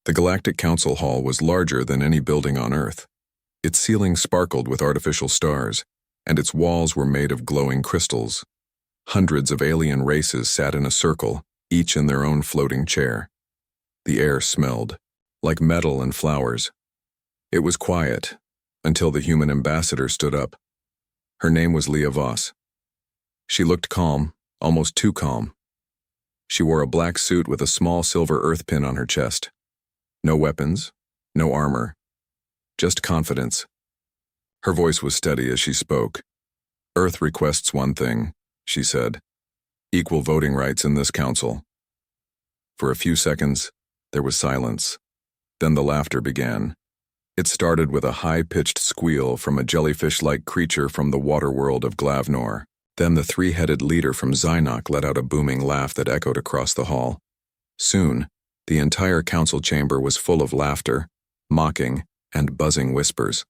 The Galactic Council Hall was larger than any building on Earth. Its ceiling sparkled with artificial stars, and its walls were made of glowing crystals. Hundreds of alien races sat in a circle, each in their own floating chair. The air smelled, like metal and flowers. It was quiet, until the human ambassador stood up. Her name was Leah Voss. She looked calm, almost too calm. She wore a black suit with a small silver earth pin on her chest. No weapons, no armor, just confidence. Her voice was steady as she spoke. Earth requests one thing, she said. Equal voting rights in this council. For a few seconds, there was silence. Then the laughter began. It started with a high-pitched squeal from a jellyfish-like creature from the water world of Glavnor. Then the three-headed leader from Zynok let out a booming laugh that echoed across the hall. Soon, the entire council chamber was full of laughter, mocking, and buzzing whispers.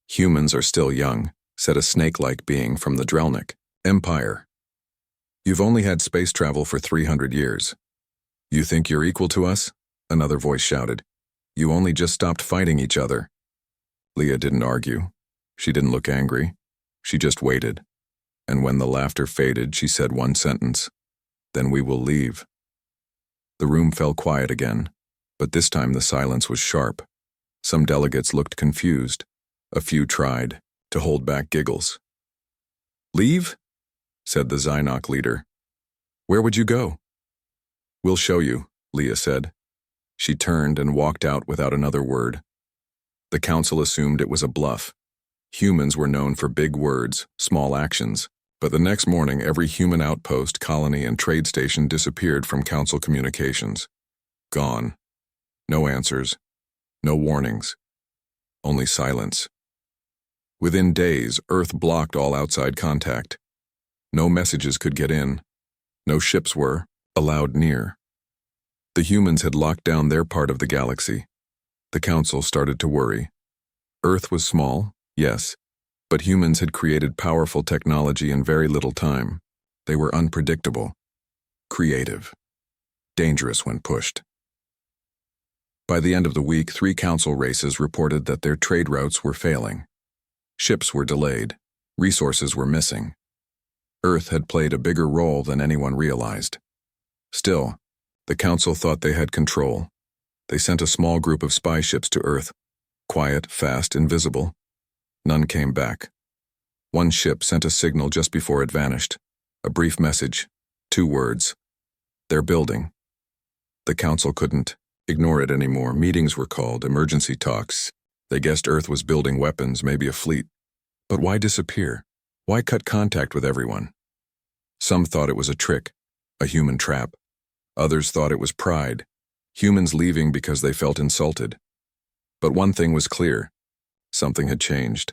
Humans are still young, said a snake-like being from the Drelnik Empire. You've only had space travel for 300 years. You think you're equal to us? Another voice shouted. You only just stopped fighting each other. Leah didn't argue. She didn't look angry. She just waited. And when the laughter faded, she said one sentence. Then we will leave. The room fell quiet again, but this time the silence was sharp. Some delegates looked confused. A few tried to hold back giggles. Leave? Said the Zynok leader. Where would you go? We'll show you, Leah said. She turned and walked out without another word. The council assumed it was a bluff. Humans were known for big words, small actions, but the next morning every human outpost, colony, and trade station disappeared from council communications. Gone. No answers. No warnings. Only silence. Within days, Earth blocked all outside contact. No messages could get in. No ships were allowed near. The humans had locked down their part of the galaxy. The council started to worry. Earth was small, yes, but humans had created powerful technology in very little time. They were unpredictable, creative, dangerous when pushed. By the end of the week, 3 council races reported that their trade routes were failing. Ships were delayed. Resources were missing. Earth had played a bigger role than anyone realized. Still, the council thought they had control. They sent a small group of spy ships to Earth. Quiet, fast, invisible. None came back. One ship sent a signal just before it vanished. A brief message. 2 words. They're building. The council couldn't ignore it anymore. Meetings were called, emergency talks. They guessed Earth was building weapons, maybe a fleet. But why disappear? Why cut contact with everyone? Some thought it was a trick, a human trap. Others thought it was pride, humans leaving because they felt insulted. But one thing was clear. Something had changed.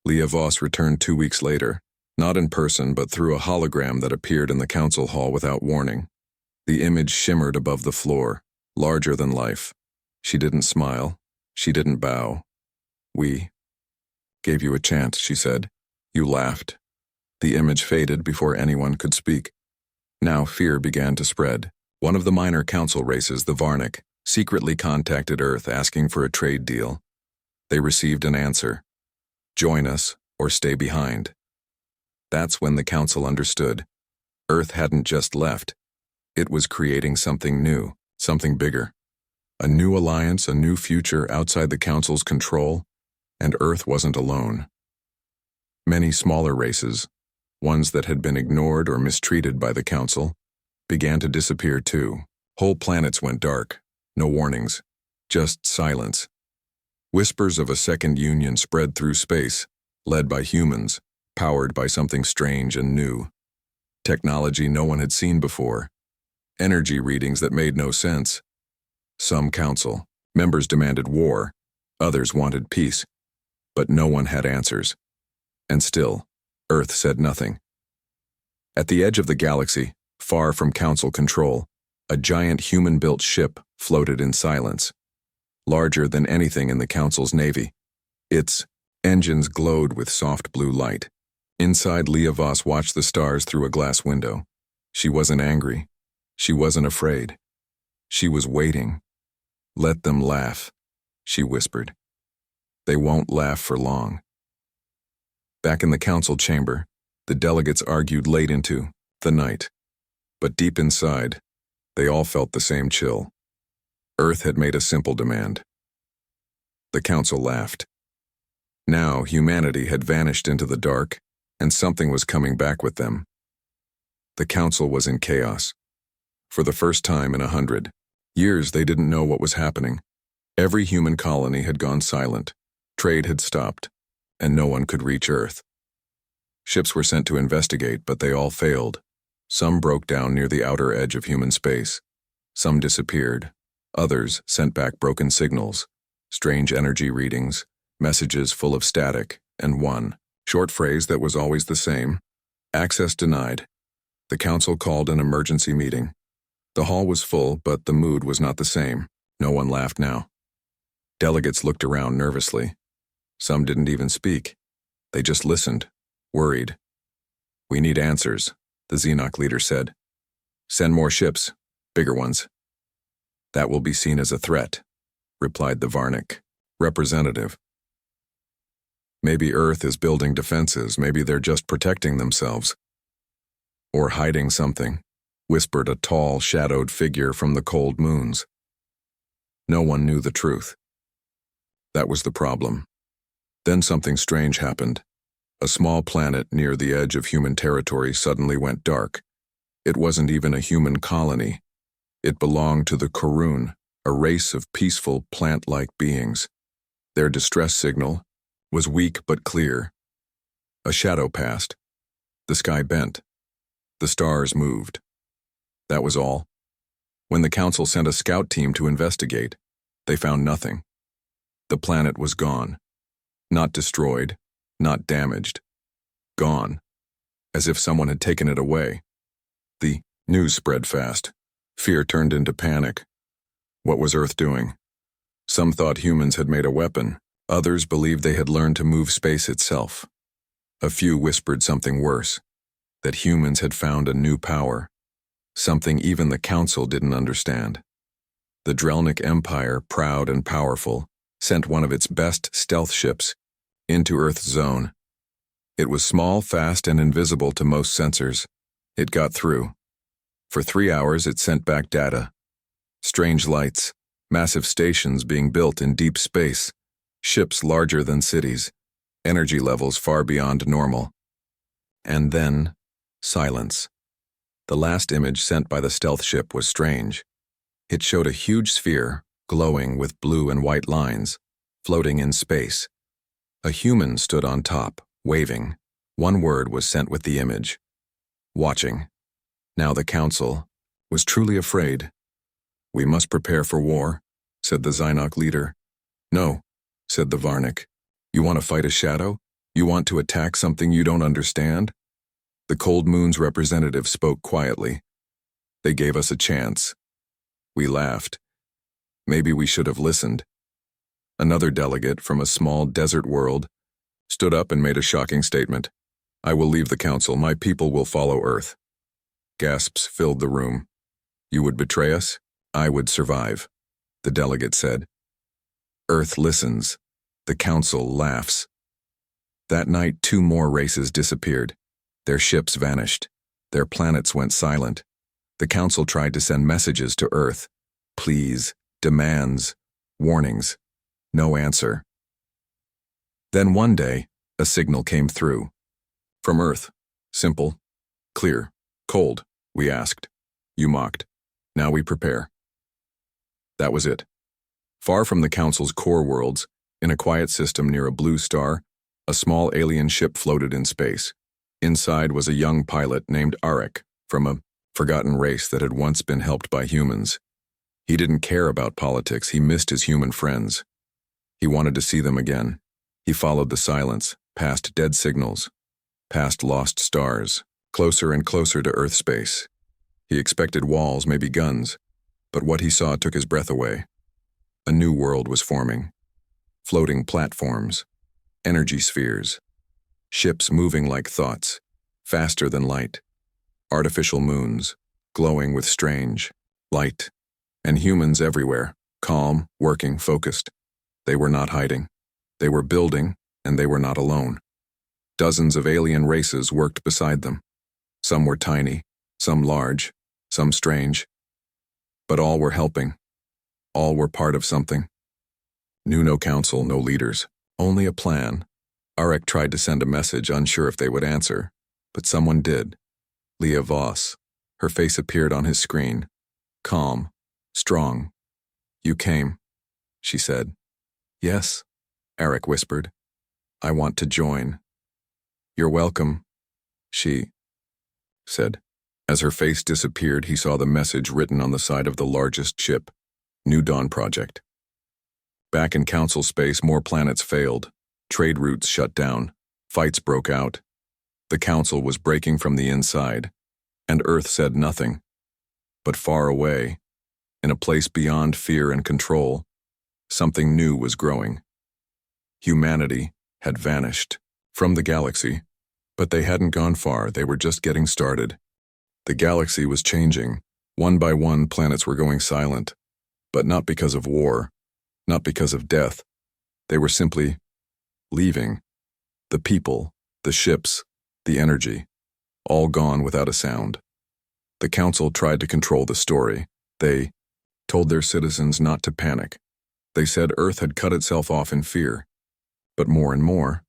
Leah Voss returned 2 weeks later, not in person but through a hologram that appeared in the council hall without warning. The image shimmered above the floor, larger than life. She didn't smile. She didn't bow. We gave you a chance, she said. You laughed. The image faded before anyone could speak. Now fear began to spread. One of the minor council races, the Varnik, secretly contacted Earth asking for a trade deal. They received an answer. Join us or stay behind. That's when the council understood. Earth hadn't just left. It was creating something new, something bigger. A new alliance, a new future outside the council's control, and Earth wasn't alone. Many smaller races, ones that had been ignored or mistreated by the council, began to disappear too. Whole planets went dark, no warnings, just silence. Whispers of a second union spread through space, led by humans, powered by something strange and new. Technology no one had seen before. Energy readings that made no sense. Some council members demanded war, others wanted peace, but no one had answers. And still, Earth said nothing. At the edge of the galaxy, far from council control, a giant human-built ship floated in silence, larger than anything in the council's navy. Its engines glowed with soft blue light. Inside, Leah Voss watched the stars through a glass window. She wasn't angry. She wasn't afraid. She was waiting. Let them laugh, she whispered. They won't laugh for long. Back in the council chamber, the delegates argued late into the night. But deep inside, they all felt the same chill. Earth had made a simple demand. The council laughed. Now humanity had vanished into the dark, and something was coming back with them. The council was in chaos. For the first time in 100 years, they didn't know what was happening. Every human colony had gone silent, trade had stopped, and no one could reach Earth. Ships were sent to investigate, but they all failed. Some broke down near the outer edge of human space. Some disappeared. Others sent back broken signals, strange energy readings, messages full of static, and one short phrase that was always the same: access denied. The council called an emergency meeting. The hall was full, but the mood was not the same. No one laughed now. Delegates looked around nervously. Some didn't even speak. They just listened, worried. We need answers, the Xenoc leader said. Send more ships, bigger ones. That will be seen as a threat, replied the Varnic representative. Maybe Earth is building defenses, maybe they're just protecting themselves. Or hiding something, whispered a tall, shadowed figure from the cold moons. No one knew the truth. That was the problem. Then something strange happened. A small planet near the edge of human territory suddenly went dark. It wasn't even a human colony. It belonged to the Korun, a race of peaceful, plant-like beings. Their distress signal was weak but clear. A shadow passed. The sky bent. The stars moved. That was all. When the council sent a scout team to investigate, they found nothing. The planet was gone. Not destroyed, not damaged. Gone. As if someone had taken it away. The news spread fast. Fear turned into panic. What was Earth doing? Some thought humans had made a weapon. Others believed they had learned to move space itself. A few whispered something worse, that humans had found a new power, something even the Council didn't understand. The Drelnic Empire, proud and powerful, sent one of its best stealth ships into Earth's zone. It was small, fast, and invisible to most sensors. It got through. For 3 hours, it sent back data. Strange lights, massive stations being built in deep space, ships larger than cities, energy levels far beyond normal. And then, silence. The last image sent by the stealth ship was strange. It showed a huge sphere, glowing with blue and white lines, floating in space. A human stood on top, waving. One word was sent with the image: watching. Now the Council was truly afraid. We must prepare for war, said the Xenoc leader. No, said the Varnic. You want to fight a shadow? You want to attack something you don't understand? The Cold Moon's representative spoke quietly. They gave us a chance. We laughed. Maybe we should have listened. Another delegate from a small desert world stood up and made a shocking statement. I will leave the Council. My people will follow Earth. Gasps filled the room. You would betray us? I would survive, the delegate said. Earth listens. The Council laughs. That night, 2 more races disappeared. Their ships vanished. Their planets went silent. The Council tried to send messages to Earth. Pleas, demands, warnings. No answer. Then one day, a signal came through. From Earth. Simple. Clear. Cold, we asked. You mocked. Now we prepare. That was it. Far from the Council's core worlds, in a quiet system near a blue star, a small alien ship floated in space. Inside was a young pilot named Arik, from a forgotten race that had once been helped by humans. He didn't care about politics. He missed his human friends. He wanted to see them again. He followed the silence, past dead signals, past lost stars, closer and closer to Earth space. He expected walls, maybe guns, but what he saw took his breath away. A new world was forming. Floating platforms, energy spheres, ships moving like thoughts, faster than light, artificial moons, glowing with strange light, and humans everywhere, calm, working, focused. They were not hiding. They were building, and they were not alone. Dozens of alien races worked beside them. Some were tiny, some large, some strange. But all were helping. All were part of something. Knew no council, no leaders, only a plan. Arik tried to send a message, unsure if they would answer, but someone did. Leah Voss. Her face appeared on his screen. Calm, strong. "You came," she said. "Yes," Arik whispered. "I want to join." "You're welcome," she said. As her face disappeared, he saw the message written on the side of the largest ship, New Dawn Project. Back in council space, more planets failed. Trade routes shut down. Fights broke out. The council was breaking from the inside, and Earth said nothing. But far away, in a place beyond fear and control, something new was growing. Humanity had vanished from the galaxy, but they hadn't gone far. They were just getting started. The galaxy was changing. One by one, planets were going silent, but not because of war, not because of death. They were simply leaving. The people, the ships, the energy, all gone without a sound. The council tried to control the story. They told their citizens not to panic. They said Earth had cut itself off in fear. But more and more,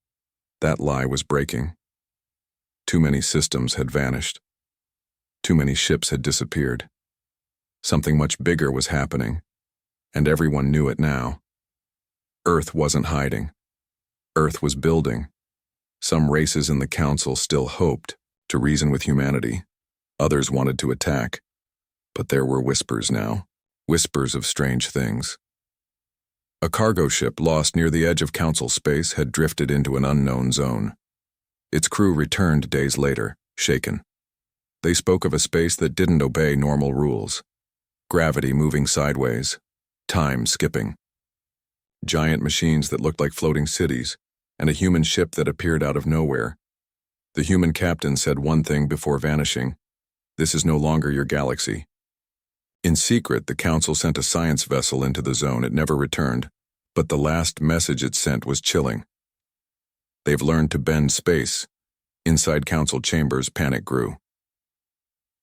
that lie was breaking. Too many systems had vanished. Too many ships had disappeared. Something much bigger was happening, and everyone knew it now. Earth wasn't hiding. Earth was building. Some races in the council still hoped to reason with humanity. Others wanted to attack. But there were whispers now, whispers of strange things. A cargo ship lost near the edge of council space had drifted into an unknown zone. Its crew returned days later, shaken. They spoke of a space that didn't obey normal rules. Gravity moving sideways, time skipping. Giant machines that looked like floating cities, and a human ship that appeared out of nowhere. The human captain said one thing before vanishing: "This is no longer your galaxy." In secret, the council sent a science vessel into the zone. It never returned, but the last message it sent was chilling. "They've learned to bend space." Inside council chambers, panic grew.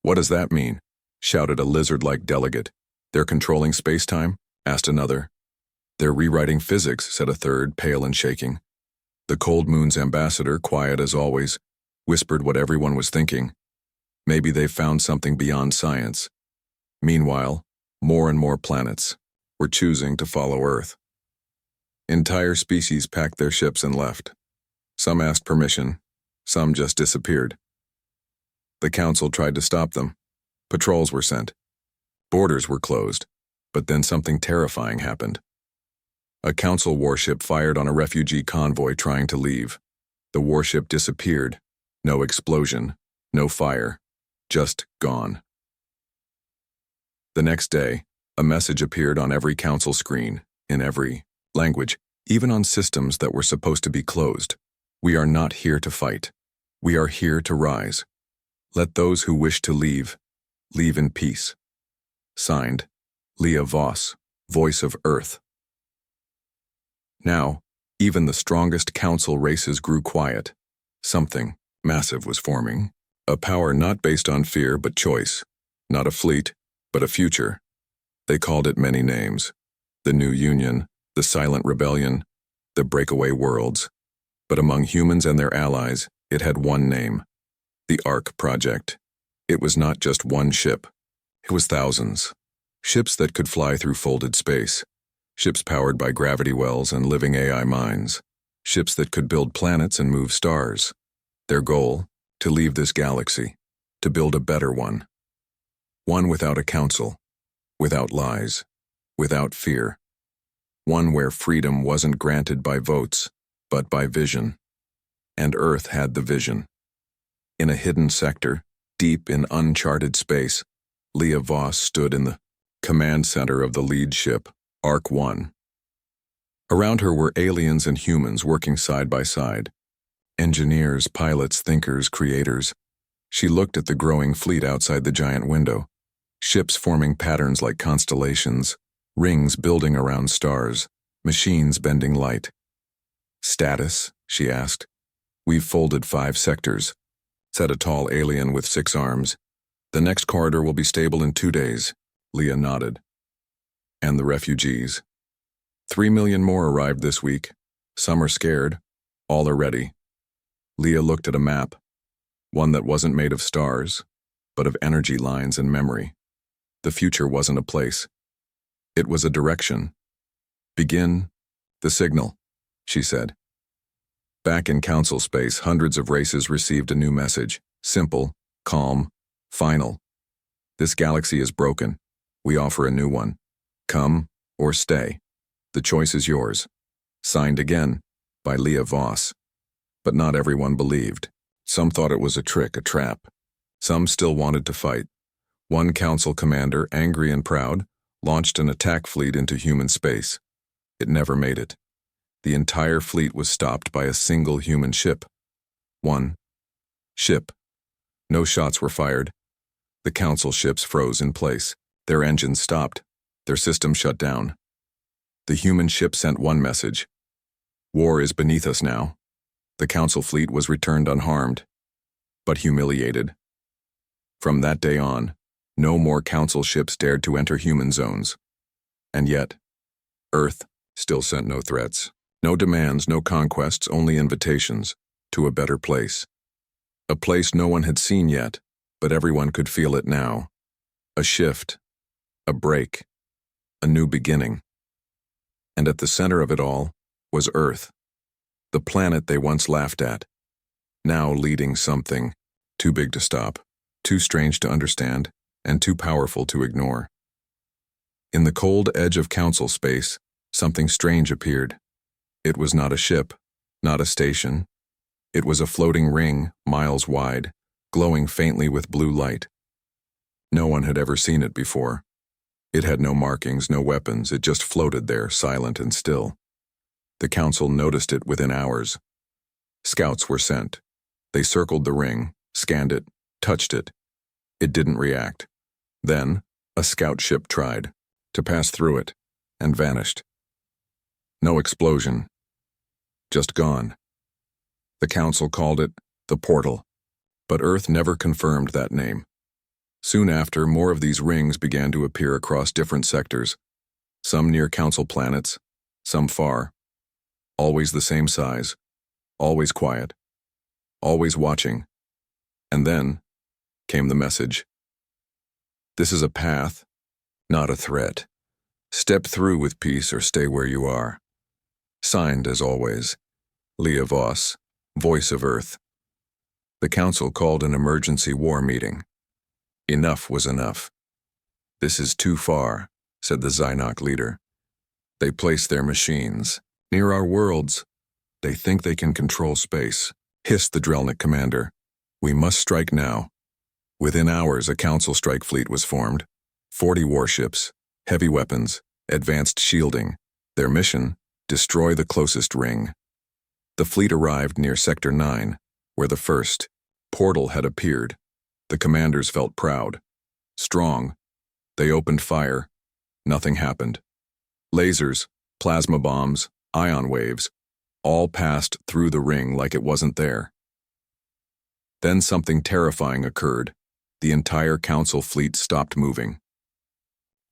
"What does that mean?" shouted a lizard-like delegate. "They're controlling space-time?" asked another. "They're rewriting physics," said a third, pale and shaking. The Cold Moon's ambassador, quiet as always, whispered what everyone was thinking. Maybe they've found something beyond science. Meanwhile, more and more planets were choosing to follow Earth. Entire species packed their ships and left. Some asked permission, some just disappeared. The council tried to stop them. Patrols were sent. Borders were closed, but then something terrifying happened. A council warship fired on a refugee convoy trying to leave. The warship disappeared. No explosion, no fire, just gone. The next day, a message appeared on every council screen, in every language, even on systems that were supposed to be closed. "We are not here to fight. We are here to rise. Let those who wish to leave, leave in peace." Signed, Leah Voss, Voice of Earth. Now, even the strongest council races grew quiet. Something massive was forming. A power not based on fear but choice. Not a fleet, but a future. They called it many names. The New Union, the Silent Rebellion, the Breakaway Worlds. But among humans and their allies, it had one name: the Ark Project. It was not just one ship. It was thousands. Ships that could fly through folded space. Ships powered by gravity wells and living AI minds. Ships that could build planets and move stars. Their goal: to leave this galaxy, to build a better one. One without a council, without lies, without fear. One where freedom wasn't granted by votes, but by vision. And Earth had the vision. In a hidden sector, deep in uncharted space, Leah Voss stood in the command center of the lead ship, Ark 1. Around her were aliens and humans working side by side. Engineers, pilots, thinkers, creators. She looked at the growing fleet outside the giant window. Ships forming patterns like constellations. Rings building around stars, machines bending light. "Status?" she asked. "We've folded 5 sectors," said a tall alien with 6 arms. "The next corridor will be stable in 2 days." Leah nodded. "And the refugees?" 3 million more arrived this week. Some are scared. All are ready." Leah looked at a map, one that wasn't made of stars, but of energy lines and memory. The future wasn't a place. It was a direction. "Begin the signal," she said. Back in council space, hundreds of races received a new message. Simple, calm, final. "This galaxy is broken. We offer a new one. Come or stay. The choice is yours." Signed again, by Leah Voss. But not everyone believed. Some thought it was a trick, a trap. Some still wanted to fight. One council commander, angry and proud, launched an attack fleet into human space. It never made it. The entire fleet was stopped by a single human ship. One ship. No shots were fired. The council ships froze in place. Their engines stopped. Their systems shut down. The human ship sent one message. "War is beneath us now." The council fleet was returned unharmed, but humiliated. From that day on, no more council ships dared to enter human zones. And yet, Earth still sent no threats, no demands, no conquests, only invitations to a better place. A place no one had seen yet, but everyone could feel it now. A shift, a break, a new beginning. And at the center of it all was Earth, the planet they once laughed at, now leading something too big to stop, too strange to understand, and too powerful to ignore. In the cold edge of council space, something strange appeared. It was not a ship, not a station. It was a floating ring, miles wide, glowing faintly with blue light. No one had ever seen it before. It had no markings, no weapons. It just floated there, silent and still. The council noticed it within hours. Scouts were sent. They circled the ring, scanned it, touched it. It didn't react. Then, a scout ship tried to pass through it and vanished. No explosion. Just gone. The council called it the portal, but Earth never confirmed that name. Soon after, more of these rings began to appear across different sectors, some near council planets, some far. Always the same size, always quiet, always watching. And then came the message. "This is a path, not a threat. Step through with peace or stay where you are." Signed, as always, Leah Voss, Voice of Earth. The council called an emergency war meeting. Enough was enough. "This is too far," said the Xynoc leader. "They place their machines near our worlds. They think they can control space," hissed the Drelnik commander. "We must strike now." Within hours, a council strike fleet was formed. 40 warships, heavy weapons, advanced shielding. Their mission: destroy the closest ring. The fleet arrived near Sector 9, where the first portal had appeared. The commanders felt proud, strong. They opened fire. Nothing happened. Lasers, plasma bombs, ion waves, all passed through the ring like it wasn't there. Then something terrifying occurred. The entire council fleet stopped moving.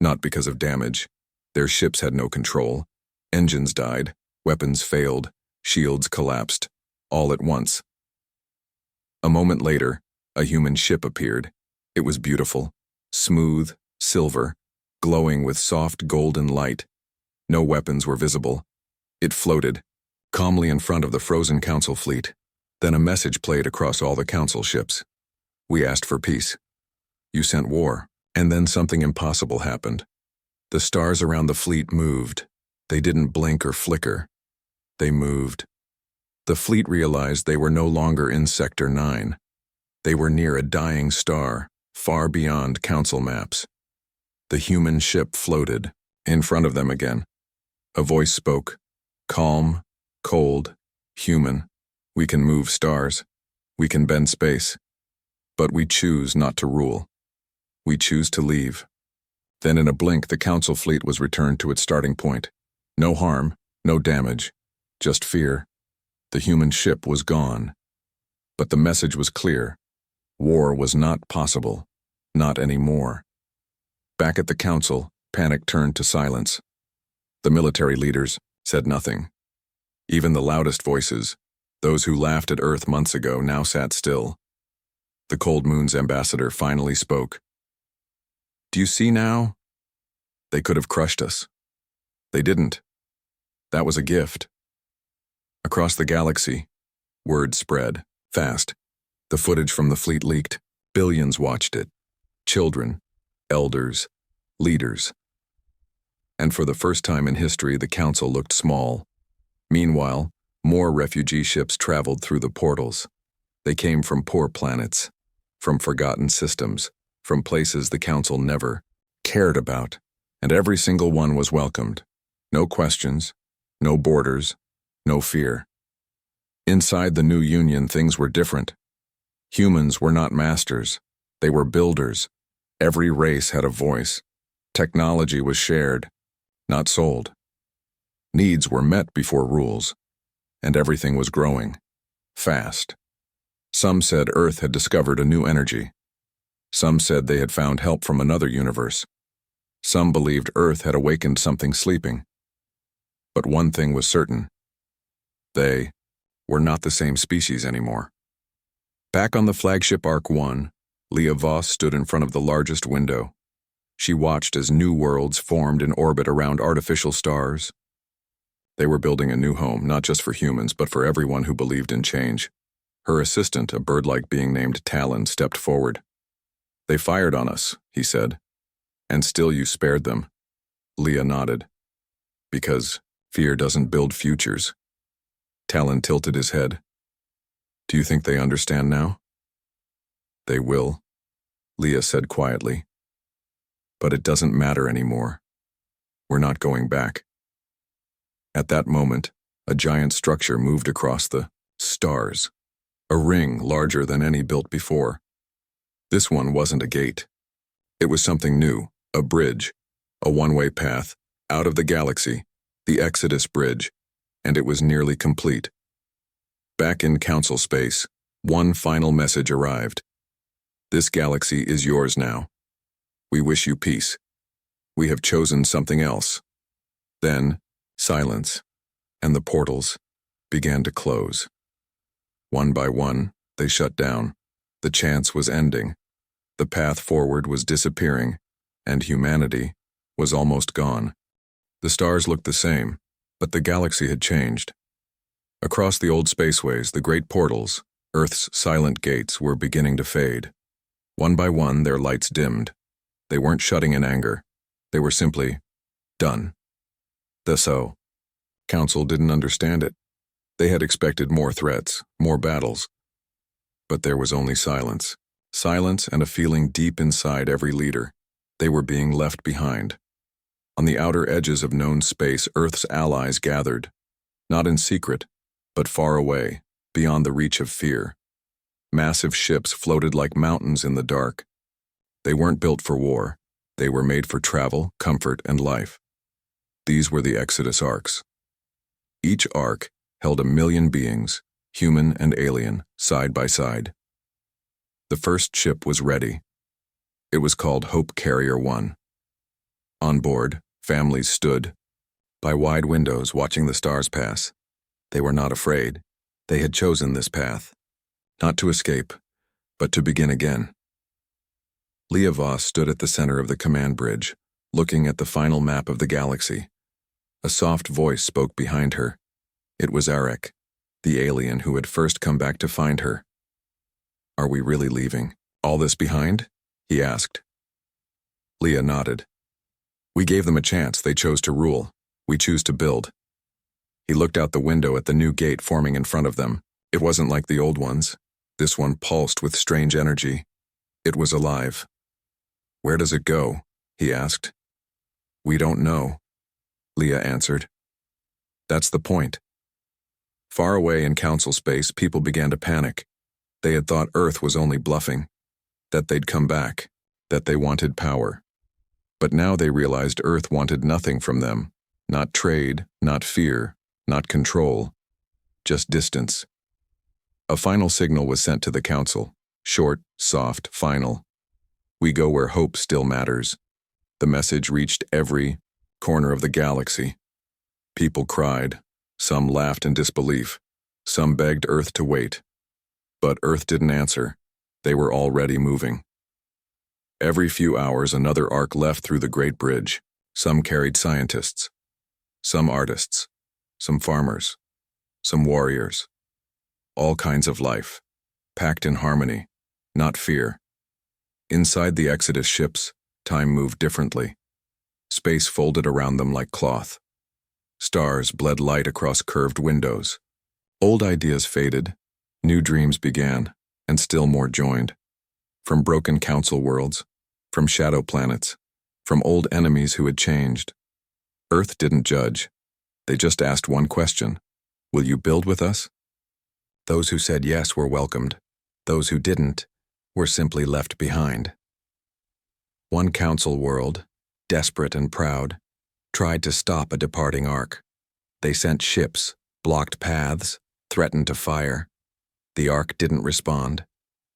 Not because of damage. Their ships had no control. Engines died, weapons failed, shields collapsed, all at once. A moment later, a human ship appeared. It was beautiful, smooth, silver, glowing with soft golden light. No weapons were visible. It floated, calmly in front of the frozen council fleet. Then a message played across all the council ships. "We asked for peace. You sent war." And then something impossible happened. The stars around the fleet moved. They didn't blink or flicker. They moved. The fleet realized they were no longer in Sector 9. They were near a dying star, far beyond council maps. The human ship floated, in front of them again. A voice spoke, calm, cold, human. "We can move stars. We can bend space. But we choose not to rule. We choose to leave." Then in a blink, the Council fleet was returned to its starting point. No harm, no damage, just fear. The human ship was gone. But the message was clear. War was not possible. Not anymore. Back at the Council, panic turned to silence. The military leaders said nothing. Even the loudest voices, those who laughed at Earth months ago, now sat still. The Cold Moon's ambassador finally spoke. "Do you see now? They could have crushed us. They didn't. That was a gift." Across the galaxy, word spread, fast. The footage from the fleet leaked. Billions watched it. Children, elders, leaders. And for the first time in history, the Council looked small. Meanwhile, more refugee ships traveled through the portals. They came from poor planets, from forgotten systems, from places the Council never cared about, and every single one was welcomed. No questions, no borders, no fear. Inside the new Union, things were different. Humans were not masters. They were builders. Every race had a voice. Technology was shared, not sold. Needs were met before rules, and everything was growing, fast. Some said Earth had discovered a new energy. Some said they had found help from another universe. Some believed Earth had awakened something sleeping. But one thing was certain. They were not the same species anymore. Back on the flagship Ark 1, Leah Voss stood in front of the largest window. She watched as new worlds formed in orbit around artificial stars. They were building a new home, not just for humans, but for everyone who believed in change. Her assistant, a bird-like being named Talon, stepped forward. "They fired on us," he said. "And still you spared them." Leah nodded. "Because fear doesn't build futures." Talon tilted his head. "Do you think they understand now?" "They will," Leah said quietly. "But it doesn't matter anymore. We're not going back." At that moment, a giant structure moved across the stars, a ring larger than any built before. This one wasn't a gate. It was something new, a bridge, a one-way path, out of the galaxy, the Exodus Bridge, and it was nearly complete. Back in Council space, one final message arrived. "This galaxy is yours now. We wish you peace. We have chosen something else." Then, silence, and the portals began to close. One by one, they shut down. The chance was ending. The path forward was disappearing, and humanity was almost gone. The stars looked the same, but the galaxy had changed. Across the old spaceways, the great portals, Earth's silent gates, were beginning to fade. One by one, their lights dimmed. They weren't shutting in anger. They were simply done. The Council didn't understand it. They had expected more threats, more battles. But there was only silence. Silence and a feeling deep inside every leader. They were being left behind. On the outer edges of known space, Earth's allies gathered. Not in secret, but far away, beyond the reach of fear. Massive ships floated like mountains in the dark. They weren't built for war. They were made for travel, comfort, and life. These were the Exodus Arks. Each Ark held 1,000,000 beings, human and alien, side by side. The first ship was ready. It was called Hope Carrier 1. On board, families stood by wide windows watching the stars pass. They were not afraid. They had chosen this path, not to escape, but to begin again. Leah Voss stood at the center of the command bridge, looking at the final map of the galaxy. A soft voice spoke behind her. It was Arik, the alien who had first come back to find her. "Are we really leaving all this behind?" he asked. Leah nodded. "We gave them a chance. They chose to rule. We choose to build." He looked out the window at the new gate forming in front of them. It wasn't like the old ones. This one pulsed with strange energy. It was alive. "Where does it go?" he asked. "We don't know," Leah answered. That's the point. Far away in Council space, people began to panic. They had thought Earth was only bluffing, that they'd come back, that they wanted power. But now they realized Earth wanted nothing from them. Not trade, not fear, not control. Just distance. A final signal was sent to the Council. Short, soft, final. We go where hope still matters. The message reached every corner of the galaxy. People cried. Some laughed in disbelief. Some begged Earth to wait. But Earth didn't answer. They were already moving. Every few hours, another arc left through the Great Bridge. Some carried scientists. Some artists. Some farmers. Some warriors. All kinds of life. Packed in harmony, not fear. Inside the Exodus ships, time moved differently. Space folded around them like cloth. Stars bled light across curved windows. Old ideas faded, new dreams began, and still more joined. From broken council worlds, from shadow planets, from old enemies who had changed. Earth didn't judge. They just asked one question: will you build with us? Those who said yes were welcomed. Those who didn't were simply left behind. One council world, desperate and proud, tried to stop a departing ark. They sent ships, blocked paths, threatened to fire. The ark didn't respond.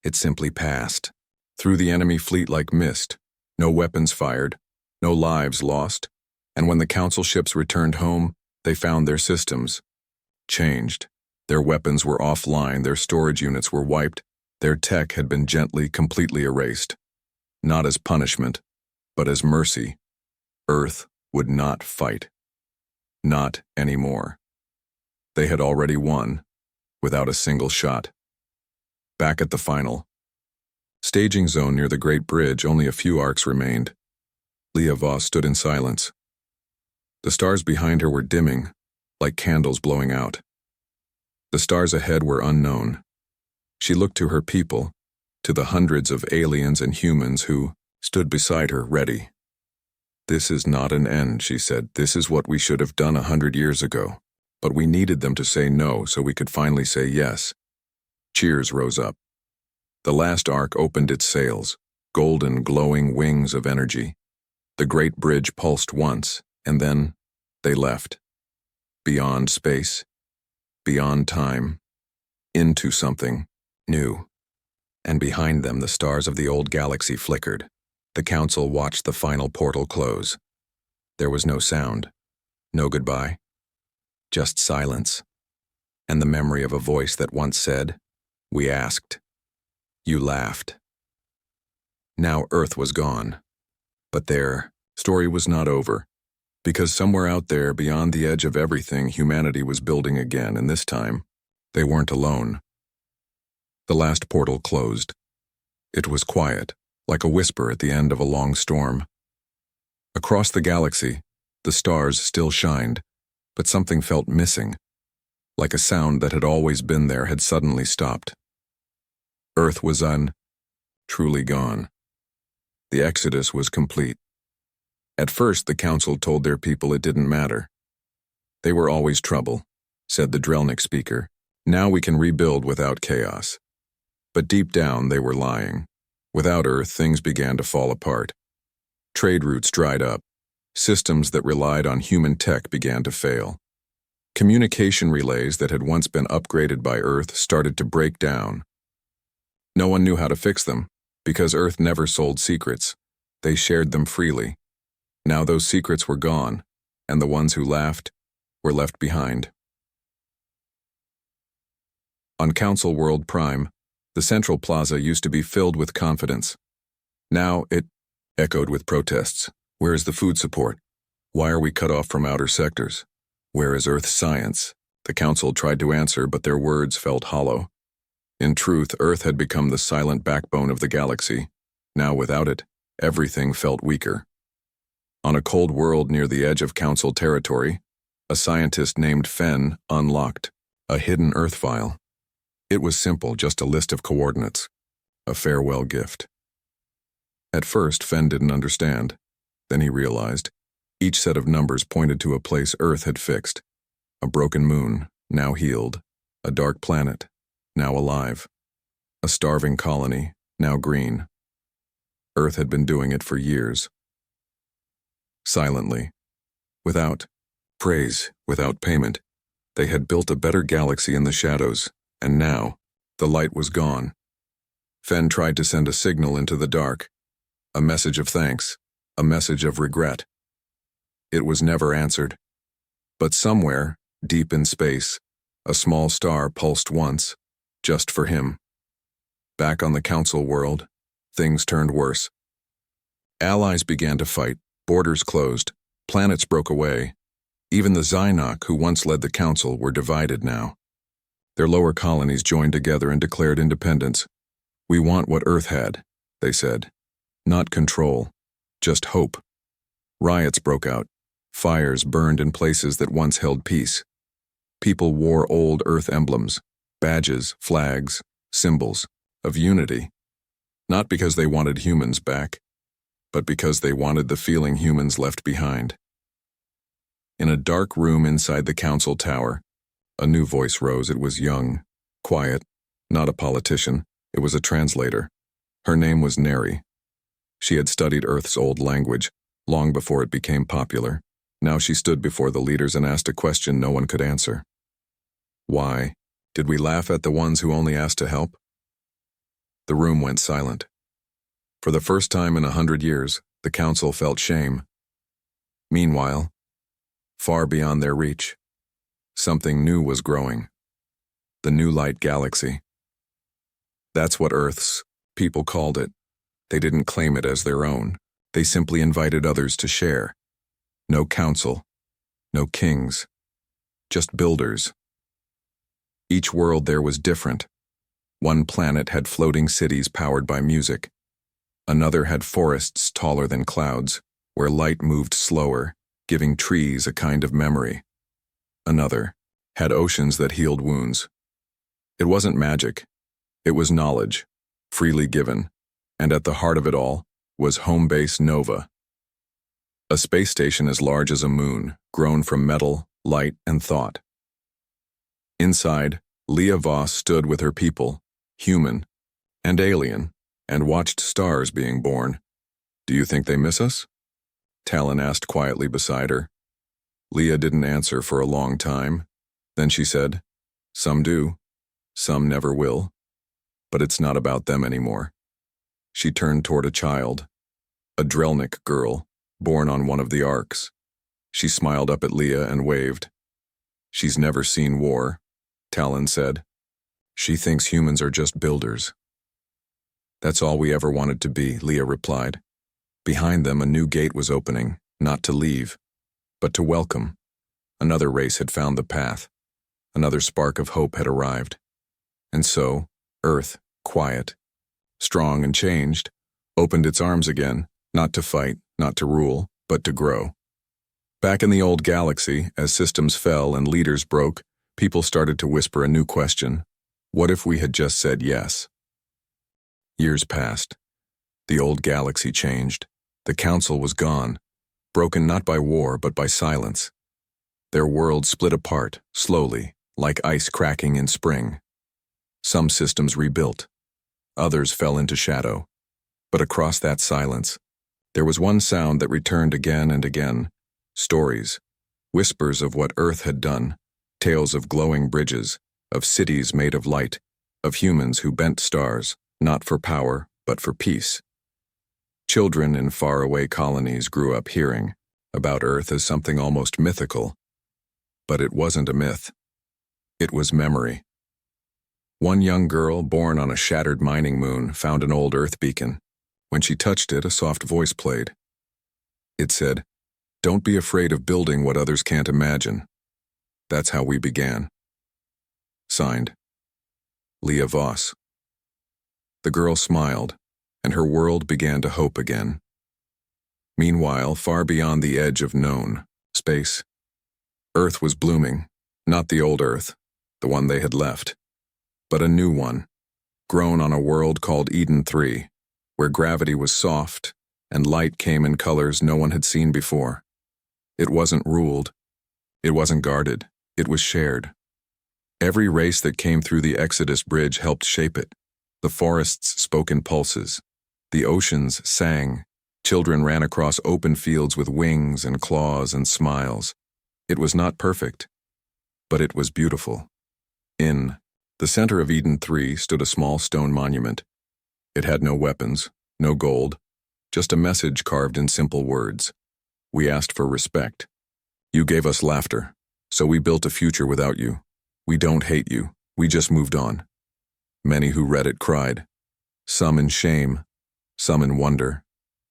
It simply passed. Through the enemy fleet like mist. No weapons fired, no lives lost. And when the council ships returned home, they found their systems changed. Their weapons were offline, their storage units were wiped, their tech had been gently, completely erased. Not as punishment, but as mercy. Earth would not fight. Not anymore. They had already won, without a single shot. Back at the final staging zone near the Great Bridge, only a few arcs remained. Leah Voss stood in silence. The stars behind her were dimming, like candles blowing out. The stars ahead were unknown. She looked to her people, to the hundreds of aliens and humans who stood beside her, ready. This is not an end, she said. This is what we should have done 100 years ago. But we needed them to say no so we could finally say yes. Cheers rose up. The last arc opened its sails, golden, glowing wings of energy. The Great Bridge pulsed once, and then they left. Beyond space, beyond time, into something new. And behind them the stars of the old galaxy flickered. The council watched the final portal close. There was no sound, no goodbye, just silence, and the memory of a voice that once said, "We asked. You laughed." Now Earth was gone, but their story was not over, because somewhere out there, beyond the edge of everything, humanity was building again, and this time, they weren't alone. The last portal closed. It was quiet, like a whisper at the end of a long storm. Across the galaxy, the stars still shined, but something felt missing, like a sound that had always been there had suddenly stopped. Earth was truly gone. The exodus was complete. At first, the council told their people it didn't matter. They were always trouble, said the Drelnik speaker. Now we can rebuild without chaos. But deep down, they were lying. Without Earth, things began to fall apart. Trade routes dried up. Systems that relied on human tech began to fail. Communication relays that had once been upgraded by Earth started to break down. No one knew how to fix them, because Earth never sold secrets. They shared them freely. Now those secrets were gone, and the ones who laughed were left behind. On Council World Prime, the Central Plaza used to be filled with confidence. Now it echoed with protests. Where is the food support? Why are we cut off from outer sectors? Where is Earth's science? The Council tried to answer, but their words felt hollow. In truth, Earth had become the silent backbone of the galaxy. Now without it, everything felt weaker. On a cold world near the edge of Council territory, a scientist named Fenn unlocked a hidden Earth file. It was simple, just a list of coordinates, a farewell gift. At first, Fenn didn't understand. Then he realized each set of numbers pointed to a place Earth had fixed. A broken moon, now healed. A dark planet, now alive. A starving colony, now green. Earth had been doing it for years. silently, without praise, without payment. They had built a better galaxy in the shadows, and now, the light was gone. Fen tried to send a signal into the dark, a message of thanks, a message of regret. It was never answered. But somewhere, deep in space, a small star pulsed once, just for him. Back on the Council world, things turned worse. Allies began to fight, borders closed, planets broke away. Even the Xynok, who once led the Council, were divided now. Their lower colonies joined together and declared independence. "We want what Earth had," they said. Not control, just hope. Riots broke out. Fires burned in places that once held peace. People wore old Earth emblems, badges, flags, symbols of unity. Not because they wanted humans back, but because they wanted the feeling humans left behind. In a dark room inside the Council Tower, a new voice rose. It was young, quiet, not a politician. It was a translator. Her name was Neri. She had studied Earth's old language, long before it became popular. Now she stood before the leaders and asked a question no one could answer. Why did we laugh at the ones who only asked to help? The room went silent. For the first time in 100 years, the Council felt shame. Meanwhile, far beyond their reach, something new was growing. The New Light Galaxy. That's what Earth's people called it. They didn't claim it as their own. They simply invited others to share. No council, no kings, just builders. Each world there was different. One planet had floating cities powered by music. Another had forests taller than clouds, where light moved slower, giving trees a kind of memory. Another had oceans that healed wounds. It wasn't magic. It was knowledge, freely given, and at the heart of it all was Home Base Nova. A space station as large as a moon, grown from metal, light, and thought. Inside, Leah Voss stood with her people, human and alien, and watched stars being born. "Do you think they miss us?" Talon asked quietly beside her. Leah didn't answer for a long time. Then she said, "Some do, some never will. But it's not about them anymore." She turned toward a child, a Drelnik girl, born on one of the arcs. She smiled up at Leah and waved. "She's never seen war," Talon said. "She thinks humans are just builders." "That's all we ever wanted to be," Leah replied. Behind them, a new gate was opening, not to leave, but to welcome. Another race had found the path. Another spark of hope had arrived. And so, Earth, quiet, strong and changed, opened its arms again, not to fight, not to rule, but to grow. Back in the old galaxy, as systems fell and leaders broke, people started to whisper a new question. What if we had just said yes? Years passed. The old galaxy changed. The Council was gone, broken not by war but by silence. Their world split apart, slowly, like ice cracking in spring. Some systems rebuilt. Others fell into shadow. But across that silence, there was one sound that returned again and again. Stories, whispers of what Earth had done, tales of glowing bridges, of cities made of light, of humans who bent stars, not for power, but for peace. Children in faraway colonies grew up hearing about Earth as something almost mythical. But it wasn't a myth. It was memory. One young girl, born on a shattered mining moon, found an old Earth beacon. When she touched it, a soft voice played. It said, "Don't be afraid of building what others can't imagine." That's how we began. Signed, Leah Voss. The girl smiled, and her world began to hope again. Meanwhile, far beyond the edge of known space, Earth was blooming, not the old Earth, the one they had left, but a new one, grown on a world called Eden 3, where gravity was soft and light came in colors no one had seen before. It wasn't ruled. It wasn't guarded. It was shared. Every race that came through the Exodus Bridge helped shape it. The forests spoke in pulses. The oceans sang, Children ran across open fields with wings and claws and smiles. It was not perfect, but it was beautiful. In the center of Eden 3 stood a small stone monument. It had no weapons, no gold, just a message carved in simple words. We asked for respect. You gave us laughter, so we built a future without you. We don't hate you, we just moved on. Many who read it cried, some in shame, some in wonder,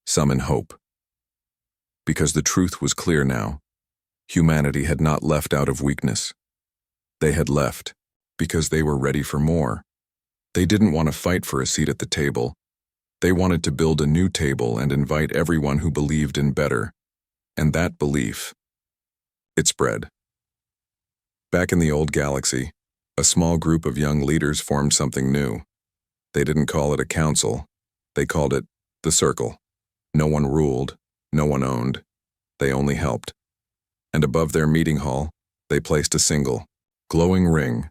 some in hope. Because the truth was clear now. Humanity had not left out of weakness. They had left because they were ready for more. They didn't want to fight for a seat at the table. They wanted to build a new table and invite everyone who believed in better. And that belief, it spread. Back in the old galaxy, a small group of young leaders formed something new. They didn't call it a council. They called it the Circle. No one ruled, no one owned. They only helped. And above their meeting hall, they placed a single, glowing ring,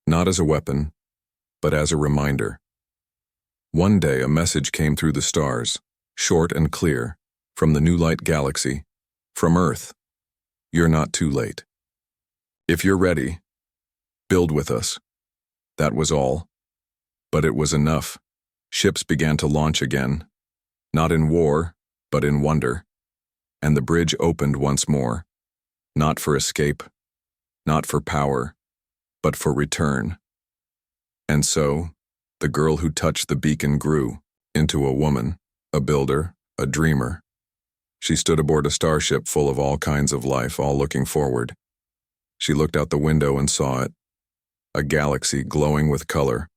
not as a weapon, but as a reminder. One day a message came through the stars, short and clear, from the New Light Galaxy, from Earth. You're not too late. If you're ready, build with us. That was all. But it was enough. Ships began to launch again, not in war, but in wonder. And the bridge opened once more, not for escape, not for power, but for return. And so, the girl who touched the beacon grew into a woman, a builder, a dreamer. She stood aboard a starship full of all kinds of life, all looking forward. She looked out the window and saw it, a galaxy glowing with color,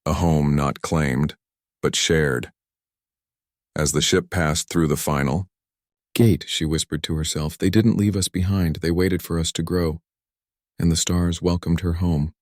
a home not claimed, but shared. As the ship passed through the final gate, she whispered to herself, they didn't leave us behind, they waited for us to grow. And the stars welcomed her home.